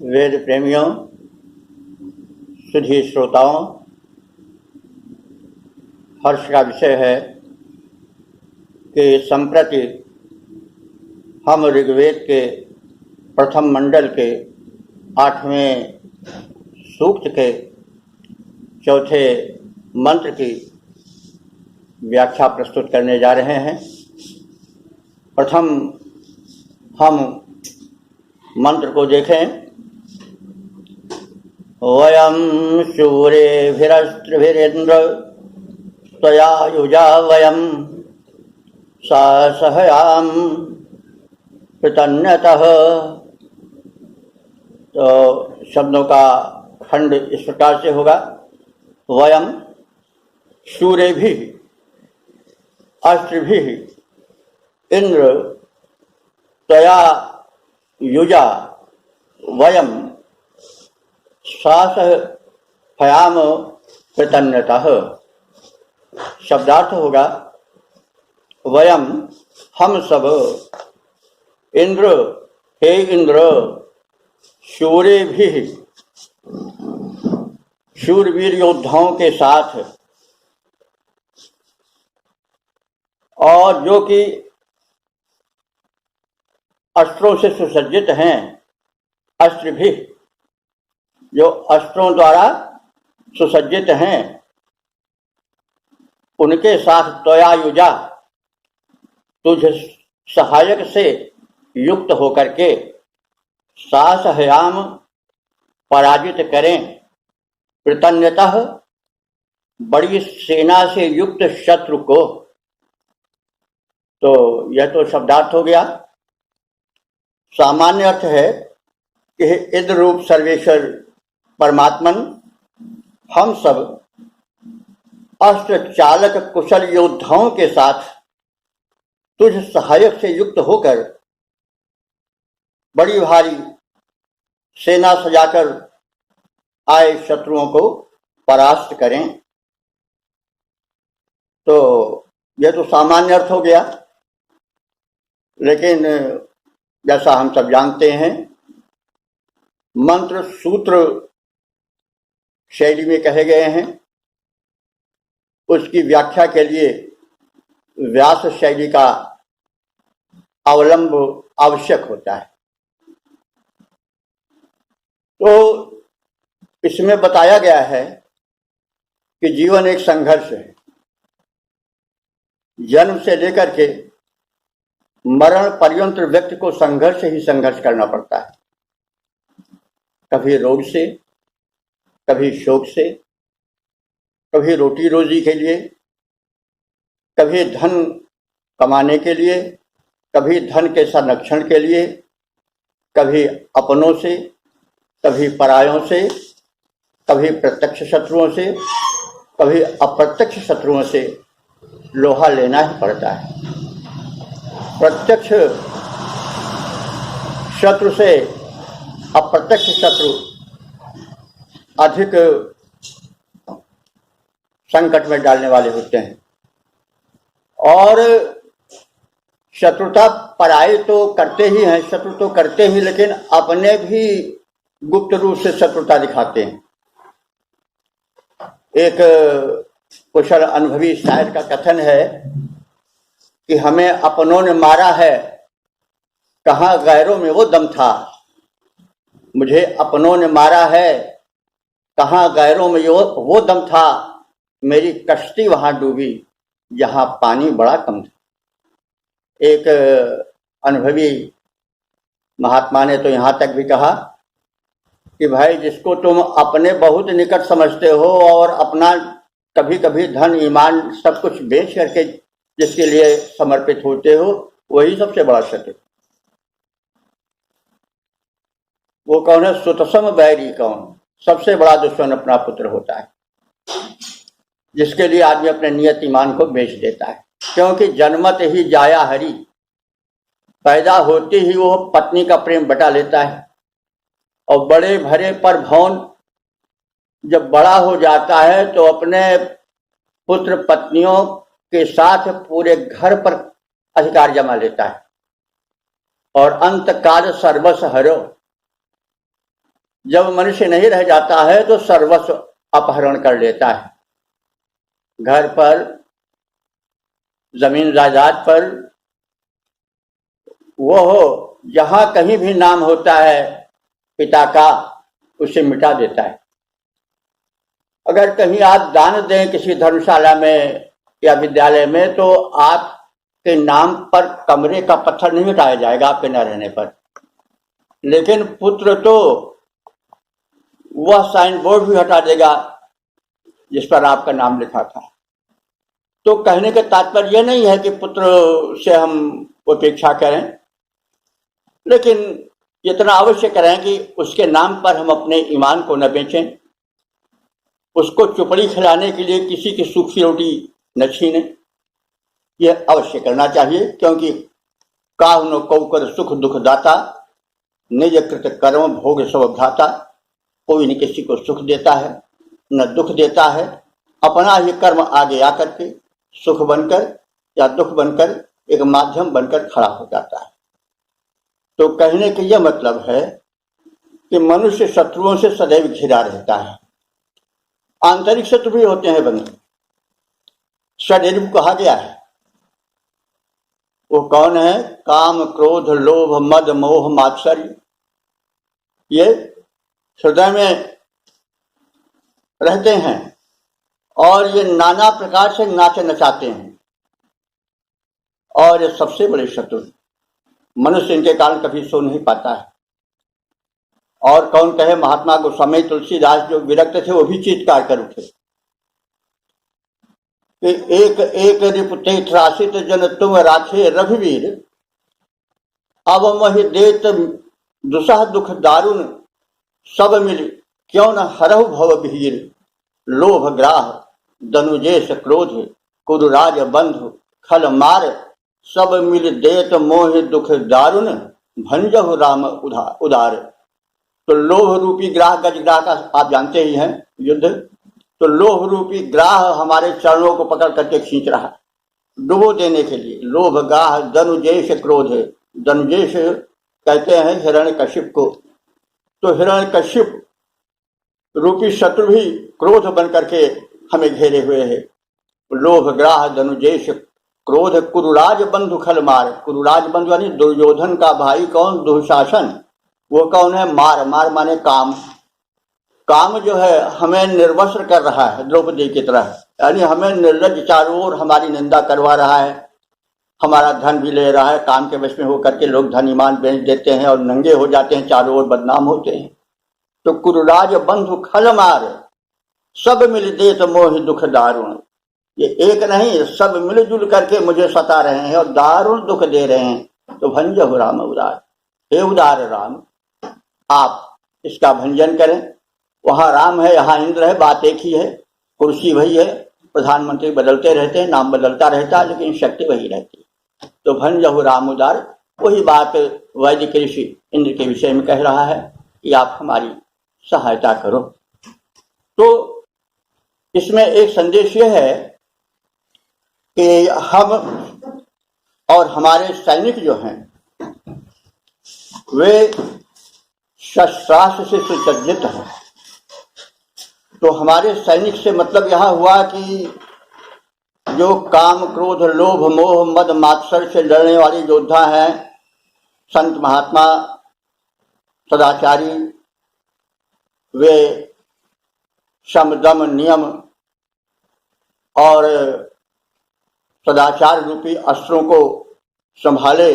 वेद प्रेमियों, सुधी श्रोताओं, हर्ष का विषय है कि संप्रति हम ऋग्वेद के प्रथम मंडल के 8वें सूक्त के चौथे मंत्र की व्याख्या प्रस्तुत करने जा रहे हैं। प्रथम हम मंत्र को देखें। वयं शूरेभिरस्त्रिभिरिन्द्र त्वया युजा वयं सहयाम प्रतन्यतः। तो शब्दों का खंड इस प्रकार से होगा। वयं शूरेभिः अस्त्रिभिः इंद्र त्वया युजा वयं सहयाम प्रतन्यतः। शब्दार्थ होगा वयम हम सब इंद्र हे इंद्र शूरेभिः शूरवीर योद्धाओं के साथ और जो कि अस्त्रों से सुसज्जित हैं, अस्त्र भी जो अस्त्रों द्वारा सुसज्जित हैं उनके साथ त्वया युजा तुझ सहायक से युक्त होकर के सासहयाम पराजित करें प्रतन्यतः बड़ी सेना से युक्त शत्रु को। तो यह तो शब्दार्थ हो गया। सामान्य अर्थ है कि इंद्र रूप सर्वेश्वर परमात्मन हम सब अस्त्र चालक कुशल योद्धाओं के साथ तुझ सहायक से युक्त होकर बड़ी भारी सेना सजाकर आए शत्रुओं को परास्त करें। तो यह तो सामान्य अर्थ हो गया, लेकिन जैसा हम सब जानते हैं मंत्र सूत्र शैली में कहे गए हैं, उसकी व्याख्या के लिए व्यास शैली का अवलंब आवश्यक होता है। तो इसमें बताया गया है कि जीवन एक संघर्ष है। जन्म से लेकर के मरण पर्यंत व्यक्ति को संघर्ष ही संघर्ष करना पड़ता है। कभी रोग से, कभी शोक से, कभी रोटी रोजी के लिए, कभी धन कमाने के लिए, कभी धन के संरक्षण के लिए, कभी अपनों से, कभी परायों से, कभी प्रत्यक्ष शत्रुओं से, कभी अप्रत्यक्ष शत्रुओं से लोहा लेना ही पड़ता है। प्रत्यक्ष शत्रु से अप्रत्यक्ष शत्रु अधिक संकट में डालने वाले होते हैं। और शत्रुता पराये तो करते ही हैं, शत्रु तो करते ही, लेकिन अपने भी गुप्त रूप से शत्रुता दिखाते हैं। एक कुशल अनुभवी शायर का कथन है कि हमें अपनों ने मारा है, कहाँ गैरों में वो दम था। मुझे अपनों ने मारा है, कहाँ गैरों में वो दम था। मेरी कश्ती वहां डूबी जहां पानी बड़ा कम था। एक अनुभवी महात्मा ने तो यहां तक भी कहा कि भाई जिसको तुम अपने बहुत निकट समझते हो और अपना कभी कभी धन ईमान सब कुछ बेच करके जिसके लिए समर्पित होते हो, वही सबसे बड़ा शत्रु। वो कौन है? सुतसम बैरी कौन? सबसे बड़ा दुश्मन अपना पुत्र होता है, जिसके लिए आदमी अपने नियत ईमान को बेच देता है। क्योंकि जन्मत ही जाया हरि, पैदा होते ही वो पत्नी का प्रेम बटा लेता है। और बड़े भरे पर भवन जब बड़ा हो जाता है तो अपने पुत्र पत्नियों के साथ पूरे घर पर अधिकार जमा लेता है। और अंत काज सर्वस हरो, जब मनुष्य नहीं रह जाता है तो सर्वस्व अपहरण कर लेता है। घर पर, जमीन जायदाद पर, वो हो जहां कहीं भी नाम होता है पिता का, उसे मिटा देता है। अगर कहीं आप दान दें किसी धर्मशाला में या विद्यालय में, तो आपके नाम पर कमरे का पत्थर नहीं हटाया जाएगा आपके न रहने पर। लेकिन पुत्र तो वह साइन बोर्ड भी हटा देगा जिस पर आपका नाम लिखा था। तो कहने का तात्पर्य यह नहीं है कि पुत्र से हम उपेक्षा करें, लेकिन इतना अवश्य करें कि उसके नाम पर हम अपने ईमान को न बेचें, उसको चुपड़ी खिलाने के लिए किसी की सूखी रोटी न छीने। यह अवश्य करना चाहिए, क्योंकि काहु न कौ कर सुख दुख दाता, निज कृत कर्म भोग सब घाता। कोई न किसी को सुख देता है न दुख देता है, अपना ही कर्म आगे आकर के सुख बनकर या दुख बनकर एक माध्यम बनकर खड़ा हो जाता है। तो कहने का यह मतलब है कि मनुष्य शत्रुओं से सदैव घिरा रहता है। आंतरिक शत्रु भी होते हैं बने, शरीर कहा गया है। वो कौन है? काम, क्रोध, लोभ, मद, मोह, मात्सर्य। ये हृदय में रहते हैं और ये नाना प्रकार से नाचे नचाते हैं, और ये सबसे बड़े शत्रु। मनुष्य इनके कारण कभी सो नहीं पाता है। और कौन कहे, महात्मा गोस्वामी तुलसीदास जो विरक्त थे वो भी चीत्कार कर उठे कि एक एक रिपुते त्रासित जन तुम राखे रघुवीर, अब मोहि देत दुसह दुख दारुण, सब मिल क्यों न हरहु भव भीर। लोभ ग्राह दनुजेश क्रोध, कुरुराज बंधु खल मार, सब मिल देत मोह दुख दारुण, भंजहु राम उदार। तो लोभ रूपी ग्राह, गजग्राह का आप जानते ही हैं युद्ध। तो लोभ रूपी ग्राह हमारे चरणों को पकड़ करके खींच रहा है डुबो देने के लिए। लोभ ग्राह दनुजेश क्रोध है। दनुजेश कहते हैं हिरण्यकशिप को। तो हिरण्यकशिप रूपी शत्रु भी क्रोध बन करके हमें घेरे हुए है। लोभ ग्राह दनुजेश क्रोध, कुरुराज बंधु खल मार। कुरुराज बंधु यानी दुर्योधन का भाई कौन? दुशासन। वो कौन है? मार। मार माने काम। काम जो है हमें निर्वस्त्र कर रहा है द्रौपदी की तरह, यानी हमें निर्लज्ज चारों ओर हमारी निंदा करवा रहा है, हमारा धन भी ले रहा है। काम के वश में होकर के लोग धन ईमान बेच देते हैं और नंगे हो जाते हैं, चारों ओर बदनाम होते हैं। तो कुरुराज बंधु खल मार, सब मिल देत मोह दुख दारुण। ये एक नहीं, सब मिलजुल करके मुझे सता रहे हैं और दारुण दुख दे रहे हैं। तो भंजहु राम उदार, हे उदार राम, आप इसका भंजन करें। वहां राम है, यहाँ इंद्र है, बात एक ही है। कुर्सी वही है, प्रधानमंत्री बदलते रहते हैं, नाम बदलता रहता है, लेकिन शक्ति वही रहती है। तो भंजहु राम उदार, वही बात वैदिक ऋषि इंद्र के विषय में कह रहा है कि आप हमारी सहायता करो। तो इसमें एक संदेश यह है कि हम और हमारे सैनिक जो हैं वे शस्त्रास्त्र से सुसज्जित हैं। तो हमारे सैनिक से मतलब यह हुआ कि जो काम, क्रोध, लोभ, मोह, मद, मात्सर्य से लड़ने वाले योद्धा हैं, संत महात्मा सदाचारी, वे शम दम नियम और सदाचार रूपी अस्त्रों को संभाले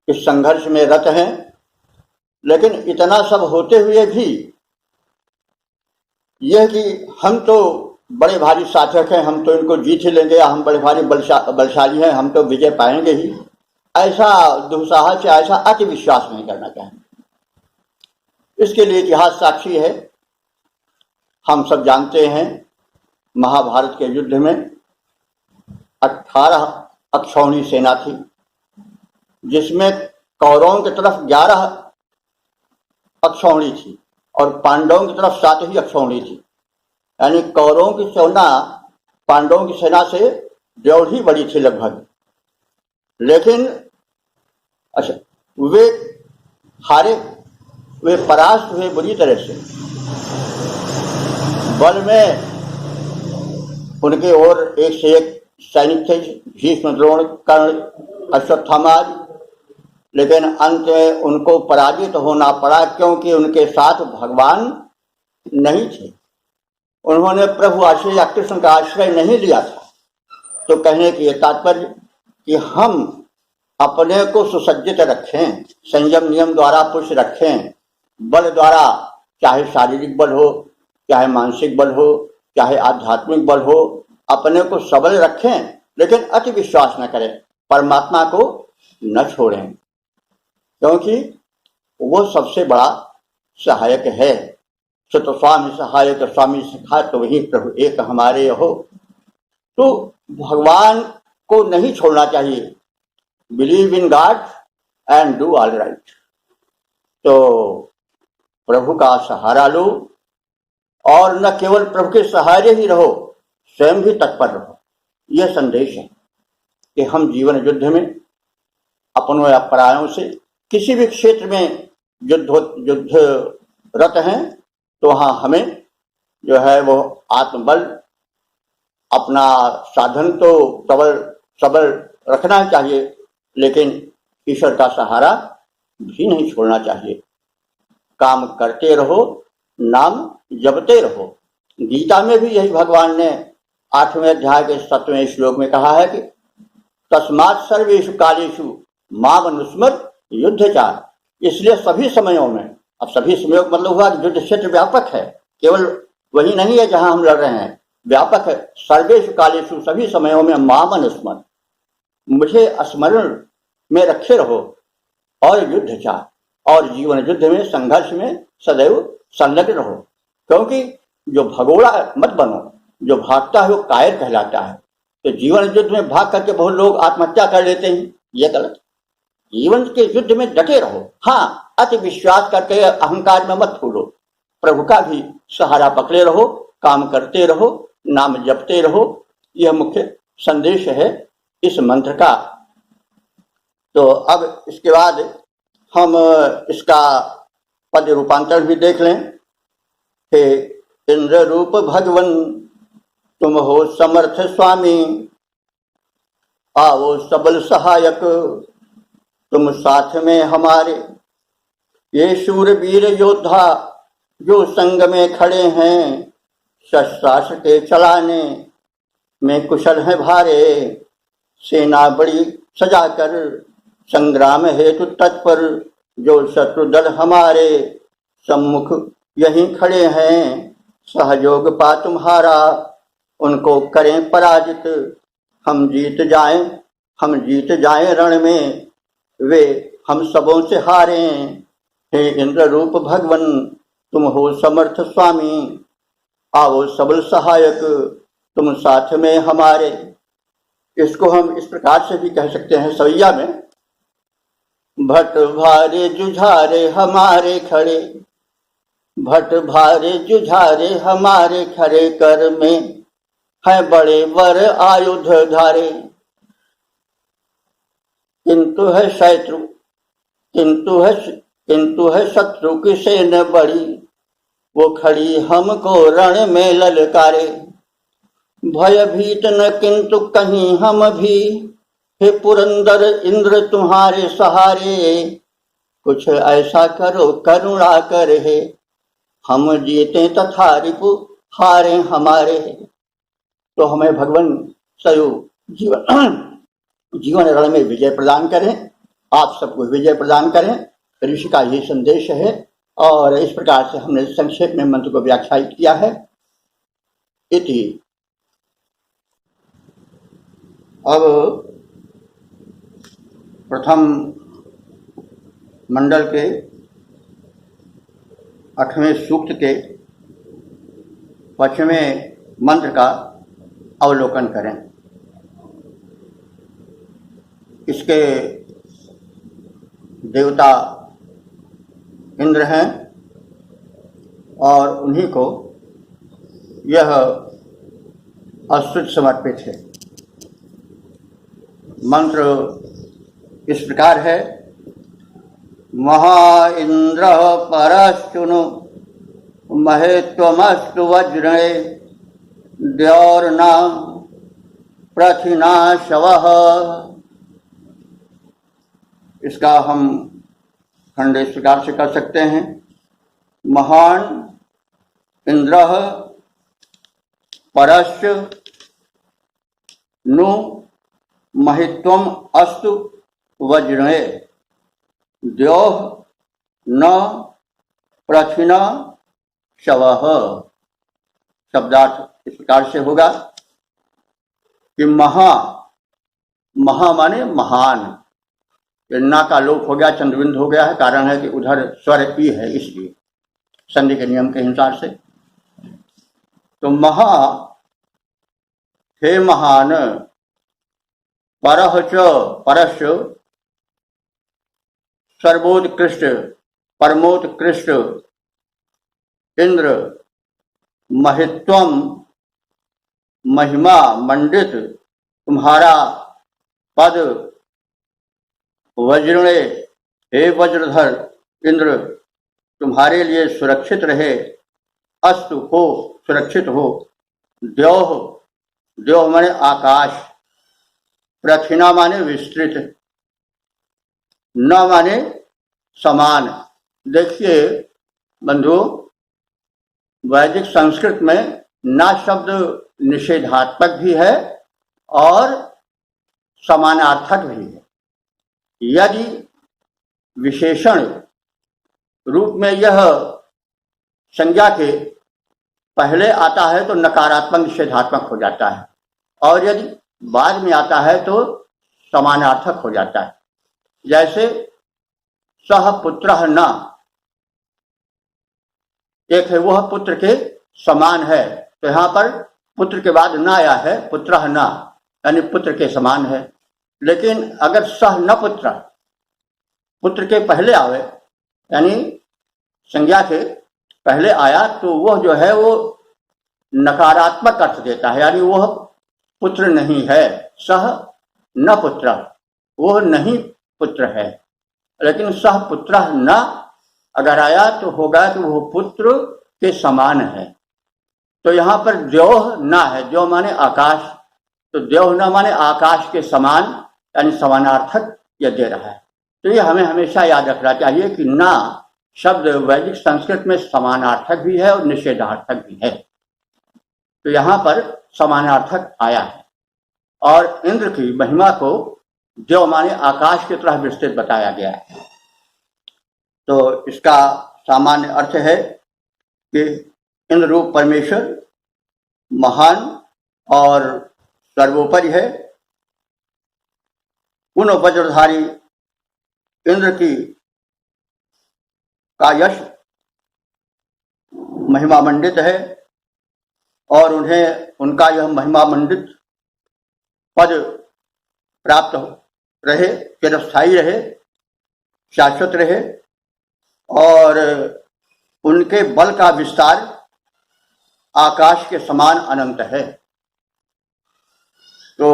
इस संघर्ष में रत हैं। लेकिन इतना सब होते हुए भी यह कि हम तो बड़े भारी साधक हैं, हम तो इनको जीत ही लेंगे, या हम बड़े भारी बलशाली हैं, हम तो विजय पाएंगे ही, ऐसा दुस्साहस या ऐसा अति विश्वास नहीं करना चाहिए। इसके लिए इतिहास साक्षी है। हम सब जानते हैं महाभारत के युद्ध में 18 अक्षौणी सेना थी, जिसमें कौरवों की तरफ 11 अक्षौणी थी और पांडवों की तरफ 7 ही अक्षौणी थी। यानी कौरवों की सेना पांडवों की सेना से 1.5 ही बड़ी थी लगभग। लेकिन अच्छा, वे हारे वे परास्त हुए बुरी तरह से। बल में उनके और एक से एक सैनिक थे, भीष्म, द्रोण, कर्ण, अश्वत्थामा, लेकिन अंत में उनको पराजित होना पड़ा क्योंकि उनके साथ भगवान नहीं थे। उन्होंने प्रभु आश्रय या कृष्ण का आश्रय नहीं लिया था। तो कहने की यह तात्पर्य कि हम अपने को सुसज्जित रखें, संयम नियम द्वारा पुरुष रखें, बल द्वारा, चाहे शारीरिक बल हो, चाहे मानसिक बल हो, चाहे आध्यात्मिक बल हो, अपने को सबल रखें, लेकिन अति विश्वास न करें, परमात्मा को न छोड़ें, क्योंकि वो सबसे बड़ा सहायक है। सत स्वामी सहायक स्वामी सखा तो वही प्रभु एक हमारे हो। तो भगवान को नहीं छोड़ना चाहिए। Believe in God and do all right. तो प्रभु का सहारा लो और न केवल प्रभु के सहारे ही रहो, स्वयं भी तत्पर रहो। यह संदेश है कि हम जीवन युद्ध में अपनों या परायों से किसी भी क्षेत्र में युद्ध रत हैं, तो वहां हमें जो है वो आत्मबल, अपना साधन तो सबल रखना चाहिए, लेकिन ईश्वर का सहारा भी नहीं छोड़ना चाहिए। काम करते रहो, नाम जपते रहो। गीता में भी यही भगवान ने 8वें अध्याय के 7वें श्लोक में कहा है कि तस्मात् सर्वेषु कालेषु माम अनुस्मर युद्धचार। इसलिए सभी समयों में, अब सभी समयों का मतलब हुआ कि युद्ध क्षेत्र व्यापक है, केवल वही नहीं है जहां हम लड़ रहे हैं, व्यापक है। सर्वेषु कालेषु, सभी समयों में माम अनुस्मर, मुझे स्मरण में रखे रहो, और युद्धचार, और जीवन युद्ध में, संघर्ष में सदैव संलग्न रहो। क्योंकि जो भगोड़ा मत बनो, जो भागता है वो कायर कहलाता है। तो जीवन युद्ध में भाग करके बहुत लोग आत्महत्या कर लेते हैं, ये गलत। जीवन के युद्ध में डटे रहो। हाँ, अति विश्वास करके अहंकार में मत फूलो, प्रभु का भी सहारा पकड़े रहो, काम करते रहो, नाम जपते रहो। यह मुख्य संदेश है इस मंत्र का। तो अब इसके बाद हम इसका पद रूपांतरण भी देख लें। हे इंद्र रूप भगवन तुम हो समर्थ स्वामी, आओ सबल सहायक तुम साथ में हमारे। ये शूरवीर योद्धा जो संग में खड़े हैं, शस्त्रास्त्र के चलाने में कुशल है भारे। सेना बड़ी सजाकर संग्राम हेतु तत्पर, जो शत्रु दल हमारे सम्मुख यहीं खड़े हैं। सहयोग पा तुम्हारा उनको करें पराजित, हम जीत जाएं रण में, वे हम सबों से हारे। हे इंद्र रूप भगवन तुम हो समर्थ स्वामी, आओ सबल सहायक तुम साथ में हमारे। इसको हम इस प्रकार से भी कह सकते हैं सवैया में, भट भारे जुझारे हमारे खड़े, भट भारे जुझारे हमारे खड़े, कर में है बड़े वर आयुध धारे। किंतु है शत्रु की सेना बड़ी, वो खड़ी हमको रण में ललकारे। भयभीत न किंतु कहीं हम भी, हे पुरंदर इंद्र तुम्हारे सहारे। कुछ ऐसा करो करुणा कर हे, हम जीते तथा रिपु हारे हमारे। तो हमें भगवान सदैव जीवन रण में विजय प्रदान करें, आप सबको विजय प्रदान करें। ऋषि का ये संदेश है, और इस प्रकार से हमने संक्षेप में मंत्र को व्याख्यायित किया है। इति। अब प्रथम मंडल के 8वें सूक्त के 5वें मंत्र का अवलोकन करें। इसके देवता इंद्र हैं, और उन्हीं को यह अस्तुति समर्पित है। मंत्र इस प्रकार है, महा इंद्र परश्चुनु महेत्वमस्तु वज्रे द्यौर्न प्रथिना शवः। इसका हम खंड इस प्रकार से कर सकते हैं। महान इंद्र परश्च नु महित्वम अस्तु वज्रे द्योः न प्रथिन शवः। शब्दार्थ इस प्रकार से होगा कि महा माने महान, ना का लोप हो गया, चंद्रबिंद हो गया है। कारण है कि उधर स्वर ई है, इसलिए संधि के नियम के अनुसार से। तो महा हे महान, परह च परश सर्वोत्कृष्ट परमोत्कृष्ट इंद्र महित्वम महिमा मंडित तुम्हारा पद वज्रणे, हे वज्रधर इंद्र तुम्हारे लिए सुरक्षित रहे। अस्तु हो, सुरक्षित हो। द्योह, द्योह माने आकाश, प्रथिना माने विस्तृत, न माने समान। देखिए बंधु, वैदिक संस्कृत में ना शब्द निषेधात्मक भी है और समानार्थक भी है। यदि विशेषण रूप में यह संज्ञा के पहले आता है तो नकारात्मक निषेधात्मक हो जाता है, और यदि बाद में आता है तो समानार्थक हो जाता है। जैसे सह पुत्रः न, एक है वह पुत्र के समान है, तो यहाँ पर पुत्र के बाद न आया है, पुत्रः न यानी पुत्र के समान है। लेकिन अगर सह न पुत्र, पुत्र के पहले आवे यानी संज्ञा के पहले आया, तो वह जो है वो नकारात्मक अर्थ देता है, यानी वह पुत्र नहीं है। सह न पुत्र, वह नहीं पुत्र है। लेकिन सह पुत्र न अगर आया तो होगा कि वह पुत्र के समान है। तो यहाँ पर द्योह न है, द्योह माने आकाश, तो द्योह न माने आकाश के समान यानी समानार्थक यह दे रहा है। तो ये हमें हमेशा याद रखना चाहिए कि ना शब्द वैदिक संस्कृत में समानार्थक भी है और निषेधार्थक भी है। तो यहाँ पर समानार्थक आया है। और इंद्र की महिमा को द्योह माने आकाश की तरह विस्तृत बताया गया है। तो इसका सामान्य अर्थ है कि इंद्र रूप परमेश्वर महान और सर्वोपरि है। उन वज्रधारी इंद्र की का यश महिमा मंडित है और उन्हें उनका यह महिमा मंडित पद प्राप्त रहे, चिरस्थायी रहे, शाश्वत रहे, और उनके बल का विस्तार आकाश के समान अनंत है। तो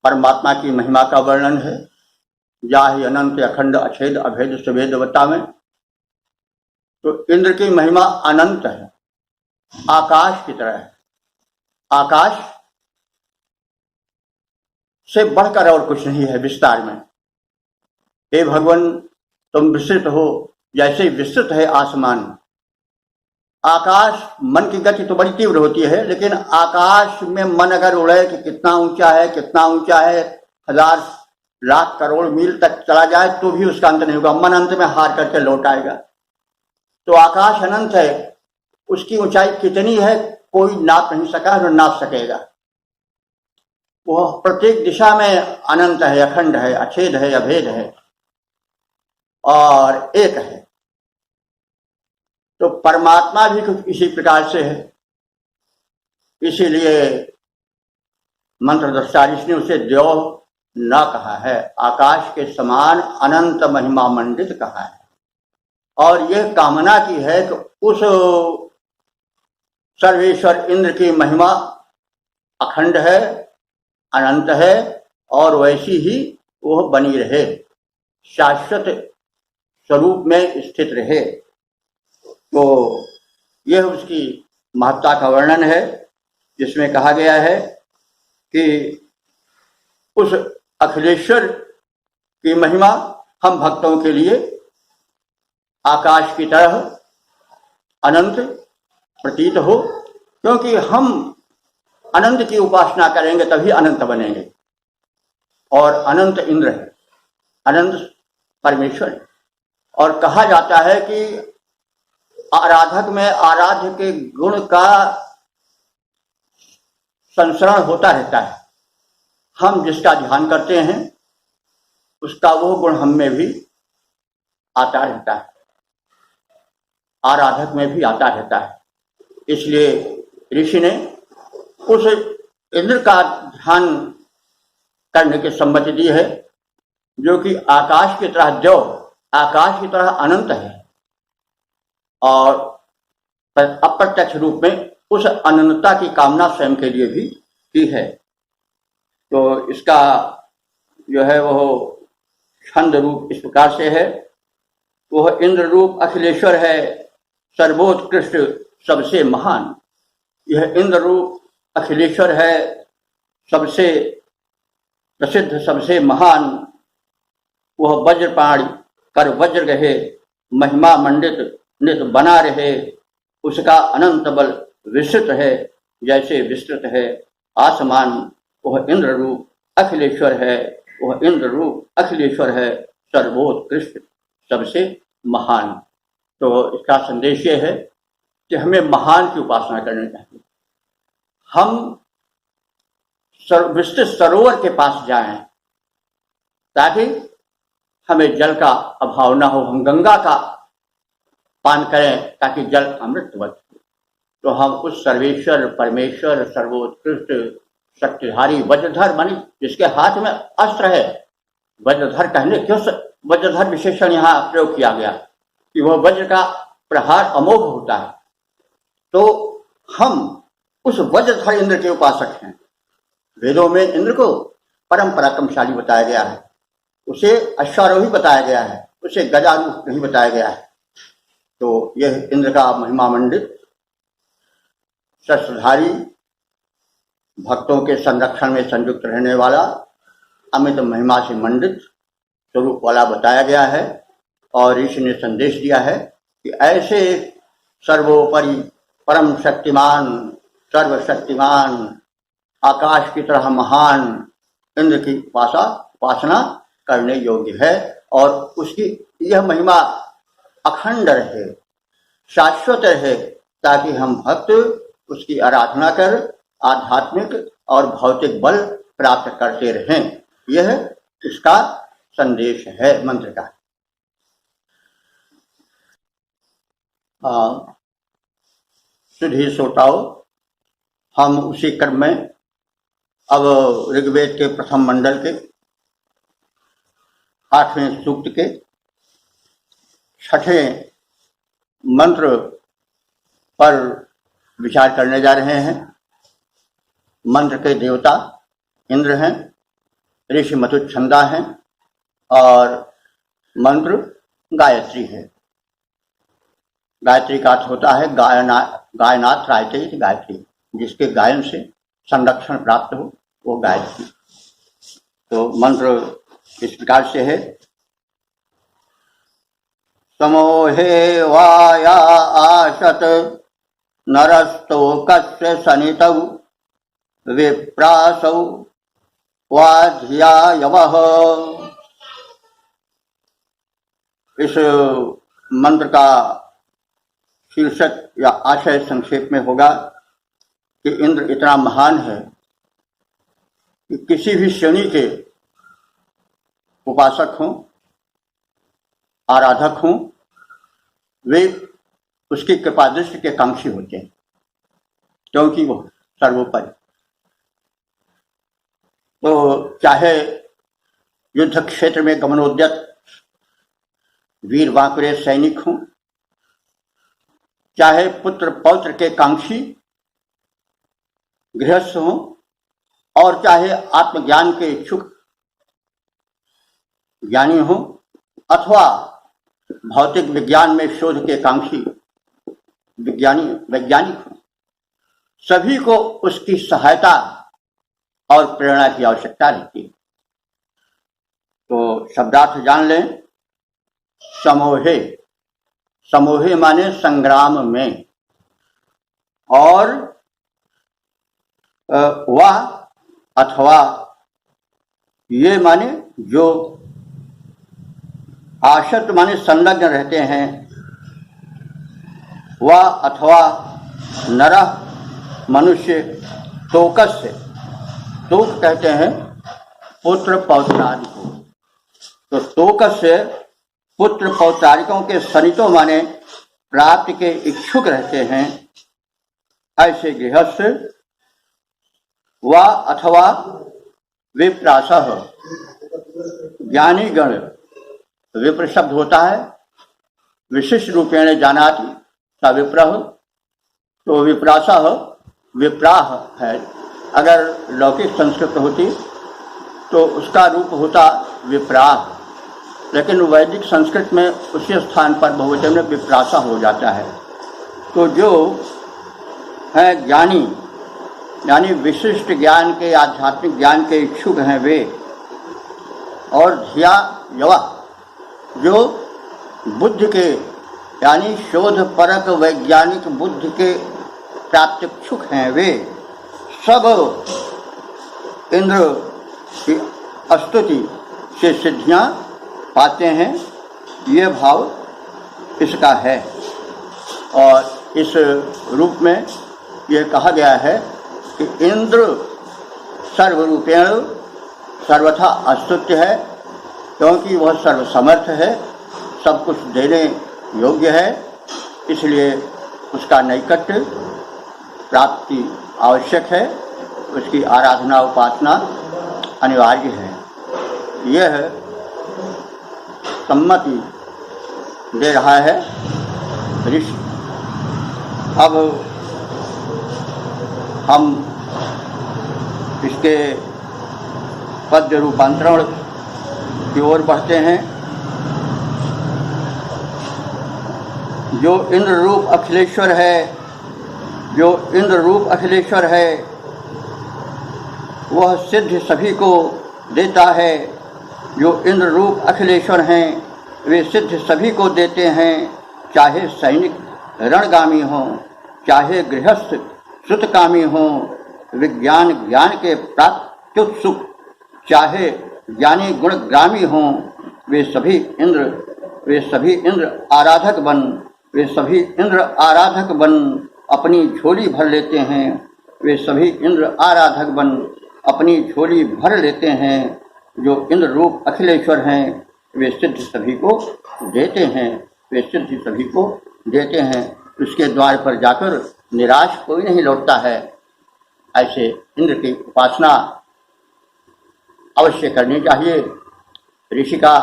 परमात्मा की महिमा का वर्णन है जाहि अनंत अखंड अछेद अभेद सुवेदवता में। तो इंद्र की महिमा अनंत है, आकाश की तरह है। आकाश से बढ़कर और कुछ नहीं है विस्तार में। हे भगवान, तुम विस्तृत हो जैसे विस्तृत है आसमान। आकाश, मन की गति तो बड़ी तीव्र होती है, लेकिन आकाश में मन अगर उड़े कि कितना ऊंचा है, कितना ऊंचा है, 1000 लाख करोड़ मील तक चला जाए तो भी उसका अंत नहीं होगा। मन अंत में हार करके लौट आएगा। तो आकाश अनंत है, उसकी ऊंचाई कितनी है कोई नाप नहीं सका और नाप सकेगा। वह प्रत्येक दिशा में अनंत है, अखंड है, अछेद है, अभेद है और एक है। तो परमात्मा भी कुछ इसी प्रकार से है। इसीलिए मंत्र दृष्टा ने उसे द्योह न कहा है, आकाश के समान अनंत महिमा मंडित कहा है। और यह कामना की है कि उस सर्वेश्वर इंद्र की महिमा अखंड है, अनंत है और वैसी ही वह बनी रहे, शाश्वत स्वरूप में स्थित रहे। तो यह उसकी महत्ता का वर्णन है, जिसमें कहा गया है कि उस अखिलेश्वर की महिमा हम भक्तों के लिए आकाश की तरह अनंत प्रतीत हो, क्योंकि हम अनंत की उपासना करेंगे तभी अनंत बनेंगे। और अनंत इंद्र है, अनंत परमेश्वर है। और कहा जाता है कि आराधक में आराध्य के गुण का संसरण होता रहता है। हम जिसका ध्यान करते हैं उसका वो गुण हम में भी आता रहता है, आराधक में भी आता रहता है। इसलिए ऋषि ने उस इंद्र का ध्यान करने की सम्मति दी है, जो कि आकाश की तरह जो आकाश की तरह अनंत है और अप्रत्यक्ष रूप में उस अनंतता की कामना स्वयं के लिए भी की है। तो इसका जो है वह छंद रूप इस प्रकार से है, वह इंद्र रूप अखिलेश्वर है, सर्वोत्कृष्ट सबसे महान। यह इंद्र रूप अखिलेश्वर है, सबसे प्रसिद्ध सबसे महान। वह वज्रपाणी कर वज्र रहे, महिमा मंडित नित बना रहे। उसका अनंत बल विस्तृत है, जैसे विस्तृत है आसमान। वह इंद्र रूप अखिलेश्वर है, वह इंद्र रूप अखिलेश्वर है, सर्वोत्कृष्ट सबसे महान। तो इसका संदेश ये है कि हमें महान की उपासना करनी चाहिए। हम विस्तृत सरोवर के पास जाएं ताकि हमें जल का अभाव न हो, हम गंगा का पान करें ताकि जल अमृतवत हो। तो हम उस सर्वेश्वर परमेश्वर सर्वोत्कृष्ट शक्तिधारी वज्रधर मानी, जिसके हाथ में अस्त्र है। वज्रधर कहने क्यों वज्रधर विशेषण यहाँ प्रयोग किया गया कि वह वज्र का प्रहार अमोघ होता है। तो हम उस वज्रधर इंद्र के उपासक हैं। वेदों में इंद्र को परम पराक्रमशाली बताया गया है, उसे अश्वारोही बताया गया है, उसे गजारूढ़ नहीं बताया गया है। तो यह इंद्र का महिमा मंडित शस्त्रधारी, भक्तों के संरक्षण में संयुक्त रहने वाला, अमित महिमा से मंडित स्वरूप वाला बताया गया है। और ऋषि ने संदेश दिया है कि ऐसे सर्वोपरि परम शक्तिमान, सर्वशक्तिमान, आकाश की तरह महान इंद्र की उपासना करने योग्य है। और उसकी यह महिमा अखंड रहे, शाश्वत रहे, ताकि हम भक्त उसकी आराधना कर आध्यात्मिक और भौतिक बल प्राप्त करते रहें। यह इसका संदेश है मंत्र का। सुधी श्रोताओं, हम उसी क्रम में अब ऋग्वेद के प्रथम मंडल के 8वें सूक्त के 6ठे मंत्र पर विचार करने जा रहे हैं। मंत्र के देवता इंद्र हैं, ऋषि मधुच्छंदा हैं और मंत्र गायत्री है। गायत्री का अर्थ होता है गायनाथ रायते गायत्री, जिसके गायन से संरक्षण प्राप्त हो वो गायत्री। तो मंत्र इस प्रकार से है। समोहे वाया आशत नरस्तोकस्य सनितौ विप्रासौ वाध्यायवः। इस मंत्र का शीर्षक या आशय संक्षेप में होगा कि इंद्र इतना महान है कि किसी भी श्रेणी के उपासक हों, आराधक हों, वे उसकी कृपा दृष्टि के कांक्षी होते हैं, क्योंकि वो सर्वोपरि। तो चाहे युद्ध क्षेत्र में गमनोद्यत वीर वांकुरे सैनिक हों, चाहे पुत्र पौत्र के कांक्षी गृहस्थ हों, और चाहे आत्मज्ञान के इच्छुक ज्ञानी हों, अथवा भौतिक विज्ञान में शोध के कांक्षी वैज्ञानिक हों, सभी को उसकी सहायता और प्रेरणा की आवश्यकता रहती है। तो शब्दार्थ जान लें। समोहे, समोहे माने संग्राम में, और वह अथवा ये माने जो आशक्त माने संलग्न रहते हैं, वह अथवा नरः मनुष्य तोकस से, तोक कहते हैं पुत्र पौत्रादि को, तो तोकस से पुत्र पौत्रादिकों के सनितो माने प्राप्ति के इच्छुक रहते हैं, ऐसे गृहस्थ व अथवा विप्रासः, ज्ञानी गण, विप्र शब्द होता है विशिष्ट रूपेण जानाति स विप्रः, तो विप्रासः विप्राह है। अगर लौकिक संस्कृत होती तो उसका रूप होता विप्राह, लेकिन वैदिक संस्कृत में उसी स्थान पर बहुवचन में विप्रासा हो जाता है। तो जो है ज्ञानी, यानी विशिष्ट ज्ञान के, आध्यात्मिक ज्ञान के इच्छुक हैं वे, और धिया यवा, जो बुद्धि के यानी शोध परक वैज्ञानिक बुद्धि के प्राप्तिक्षुक हैं वे, सब इंद्र की स्तुति से सिद्धियां पाते हैं। ये भाव इसका है, और इस रूप में यह कहा गया है कि इंद्र सर्वरूपेण सर्वथा अस्तुत्य है, क्योंकि वह सर्वसमर्थ है, सब कुछ देने योग्य है, इसलिए उसका नैकट्य प्राप्ति आवश्यक है, उसकी आराधना उपासना अनिवार्य है। यह सम्मति दे रहा है ऋषि। अब हम इसके पद्य रूपांतरण की ओर बढ़ते हैं। जो इंद्र रूप अखिलेश्वर है, जो इंद्र रूप अखिलेश्वर है, वह सिद्ध सभी को देता है। जो इंद्र रूप अखिलेश्वर हैं वे सिद्ध सभी को देते हैं, चाहे सैनिक रणगामी हों, चाहे गृहस्थ श्रुतकामी हों, विज्ञान ज्ञान के प्राप्त्युत्सुक, चाहे ज्ञानी गुणग्रामी हों, वे सभी इंद्र आराधक बन, वे सभी इंद्र आराधक बन अपनी झोली भर लेते हैं। वे सभी इंद्र आराधक बन अपनी झोली भर लेते हैं। जो इंद्र रूप अखिलेश्वर हैं वे सिद्ध सभी को देते हैं, वे सिद्ध सभी को देते हैं। उसके द्वार पर जाकर निराश कोई नहीं लौटता है। ऐसे इंद्र की उपासना अवश्य करनी चाहिए। ऋषि का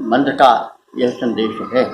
मंत्र का यह संदेश है।